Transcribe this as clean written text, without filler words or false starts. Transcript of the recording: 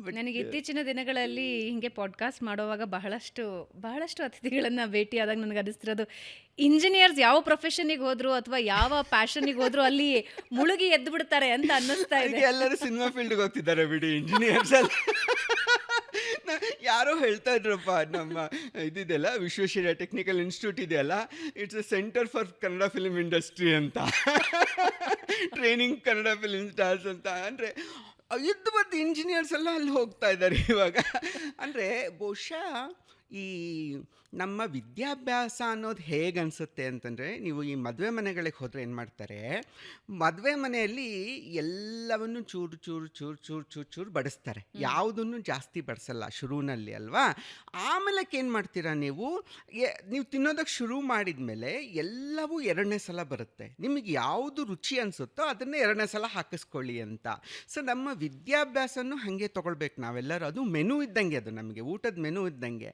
But ನನಗೆ ಇತ್ತೀಚಿನ ದಿನಗಳಲ್ಲಿ ಹಿಂಗೆ ಪಾಡ್ಕಾಸ್ಟ್ ಮಾಡುವಾಗ ಬಹಳಷ್ಟು ಬಹಳಷ್ಟು ಅತಿಥಿಗಳನ್ನು ಭೇಟಿಯಾದಾಗ ನನಗೆ ಅನಿಸ್ತಿರೋದು, ಇಂಜಿನಿಯರ್ಸ್ ಯಾವ ಪ್ರೊಫೆಷನ್ನಿಗೆ ಹೋದ್ರು ಅಥವಾ ಯಾವ ಪ್ಯಾಷನ್ನಿಗೆ ಹೋದ್ರು ಅಲ್ಲಿ ಮುಳುಗಿ ಎದ್ದು ಬಿಡ್ತಾರೆ ಅಂತ ಅನ್ನಿಸ್ತಾ ಇದೆ. ಅದಕ್ಕೆ ಎಲ್ಲರೂ ಸಿನಿಮಾ ಫೀಲ್ಡ್ಗೆ ಹೋಗ್ತಿದ್ದಾರೆ ಬಿಡಿ, ಇಂಜಿನಿಯರ್ಸ್ ಎಲ್ಲ. ಯಾರೋ ಹೇಳ್ತಾ ಇದ್ರಪ್ಪ, ನಮ್ಮ ಇದಿದೆಯಲ್ಲ ವಿಶ್ವೇಶ್ವರಯ್ಯ ಟೆಕ್ನಿಕಲ್ ಇನ್ಸ್ಟಿಟ್ಯೂಟ್ ಇದೆಯಲ್ಲ, it's A centre for Kannada film industry ಅಂತ, ಟ್ರೈನಿಂಗ್ ಕನ್ನಡ ಫಿಲ್ಮ್ ಸ್ಟಾರ್ಸ್ ಅಂತ. ಅಂದರೆ ಇದ್ದು ಬಂದು ಇಂಜಿನಿಯರ್ಸ್ ಎಲ್ಲ ಅಲ್ಲಿ ಹೋಗ್ತಾ ಇದ್ದಾರೆ ಇವಾಗ. ಅಂದರೆ ಬಹುಶಃ ಈ ನಮ್ಮ ವಿದ್ಯಾಭ್ಯಾಸ ಅನ್ನೋದು ಹೇಗೆ ಅನಿಸುತ್ತೆ ಅಂತಂದರೆ, ನೀವು ಈ ಮದುವೆ ಮನೆಗಳಿಗೆ ಹೋದರೆ ಏನು ಮಾಡ್ತಾರೆ, ಮದುವೆ ಮನೆಯಲ್ಲಿ ಎಲ್ಲವನ್ನು ಚೂರು ಚೂರು ಚೂರು ಚೂರು ಚೂರು ಚೂರು ಬಡಿಸ್ತಾರೆ, ಯಾವುದನ್ನು ಜಾಸ್ತಿ ಬಡಿಸಲ್ಲ ಶುರುವಿನಲ್ಲಿ ಅಲ್ವಾ. ಆಮೇಲೆ ಏನು ಮಾಡ್ತೀರಾ ನೀವು, ನೀವು ತಿನ್ನೋದಕ್ಕೆ ಶುರು ಮಾಡಿದ ಮೇಲೆ ಎಲ್ಲವೂ ಎರಡನೇ ಸಲ ಬರುತ್ತೆ. ನಿಮಗೆ ಯಾವುದು ರುಚಿ ಅನಿಸುತ್ತೋ ಅದನ್ನೇ ಎರಡನೇ ಸಲ ಹಾಕಿಸ್ಕೊಳ್ಳಿ ಅಂತ. ಸೊ ನಮ್ಮ ವಿದ್ಯಾಭ್ಯಾಸನೂ ಹಾಗೆ ತೊಗೊಳ್ಬೇಕು ನಾವೆಲ್ಲರೂ. ಅದು ಮೆನು ಇದ್ದಂಗೆ, ಅದು ನಮಗೆ ಊಟದ ಮೆನು ಇದ್ದಂಗೆ.